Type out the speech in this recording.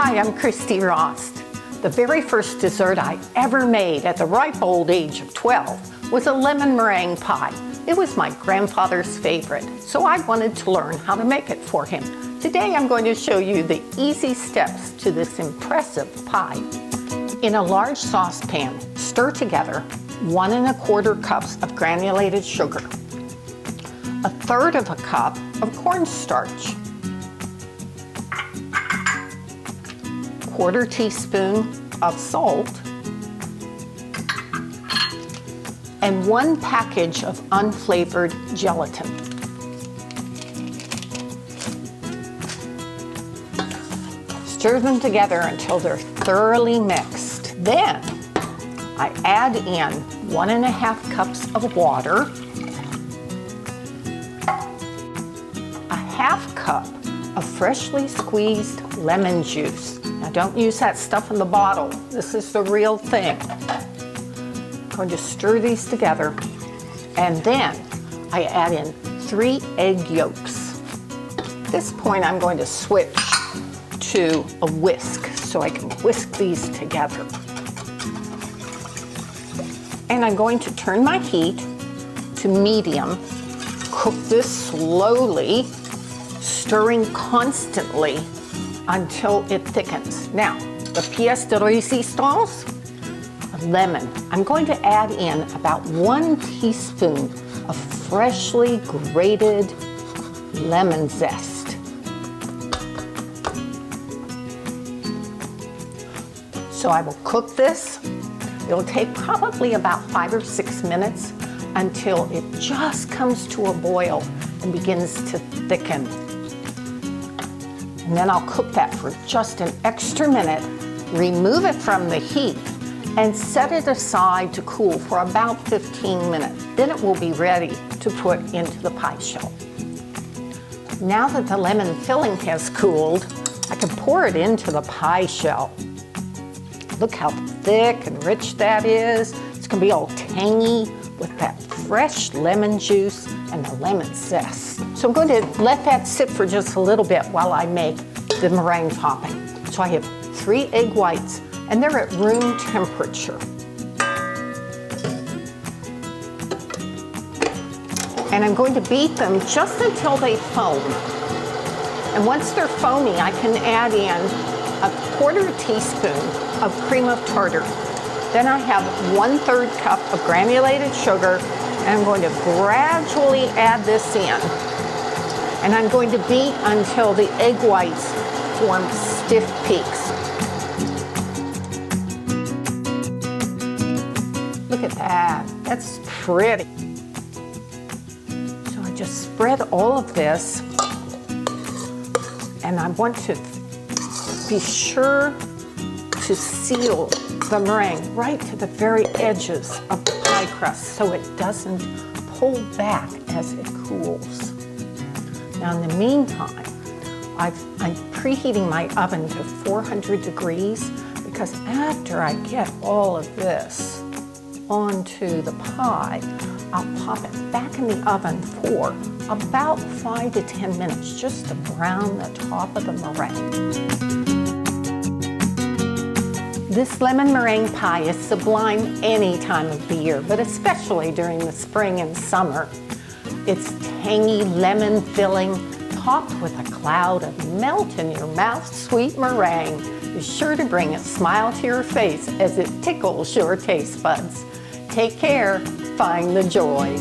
Hi, I'm Christy Rost. The very first dessert I ever made at the ripe old age of 12 was a lemon meringue pie. It was my grandfather's favorite, so I wanted to learn how to make it for him. Today I'm going to show you the easy steps to this impressive pie. In a large saucepan, stir together 1 1/4 cups of granulated sugar, 1/3 of a cup of cornstarch, 1/4 teaspoon of salt, and 1 package of unflavored gelatin. Stir them together until they're thoroughly mixed. Then I add in 1 1/2 cups of water, 1/2 cup of freshly squeezed lemon juice. Now don't use that stuff in the bottle. This is the real thing. I'm going to stir these together, and then I add in 3 egg yolks. At this point I'm going to switch to a whisk so I can whisk these together. And I'm going to turn my heat to medium. Cook this slowly, stirring constantly until it thickens. Now, the pièce de résistance, lemon. I'm going to add in about 1 teaspoon of freshly grated lemon zest. So I will cook this. It'll take probably about 5 or 6 minutes until it just comes to a boil and begins to thicken. And then I'll cook that for just an extra minute, remove it from the heat, and set it aside to cool for about 15 minutes. Then it will be ready to put into the pie shell. Now that the lemon filling has cooled, I can pour it into the pie shell. Look how thick and rich that is. It's gonna be all tangy with that fresh lemon juice and the lemon zest. So I'm going to let that sit for just a little bit while I make the meringue topping. So I have 3 egg whites, and they're at room temperature. And I'm going to beat them just until they foam. And once they're foamy, I can add in 1/4 teaspoon of cream of tartar. Then I have 1/3 cup of granulated sugar, and I'm going to gradually add this in. And I'm going to beat until the egg whites form stiff peaks. Look at that, that's pretty. So I just spread all of this, and I want to be sure to seal the meringue right to the very edges of the pie crust so it doesn't pull back as it cools. Now in the meantime, I'm preheating my oven to 400 degrees because after I get all of this onto the pie, I'll pop it back in the oven for about 5 to 10 minutes just to brown the top of the meringue. This lemon meringue pie is sublime any time of the year, but especially during the spring and summer. It's tangy lemon filling, topped with a cloud of melt-in-your-mouth sweet meringue is sure to bring a smile to your face as it tickles your taste buds. Take care, find the joy.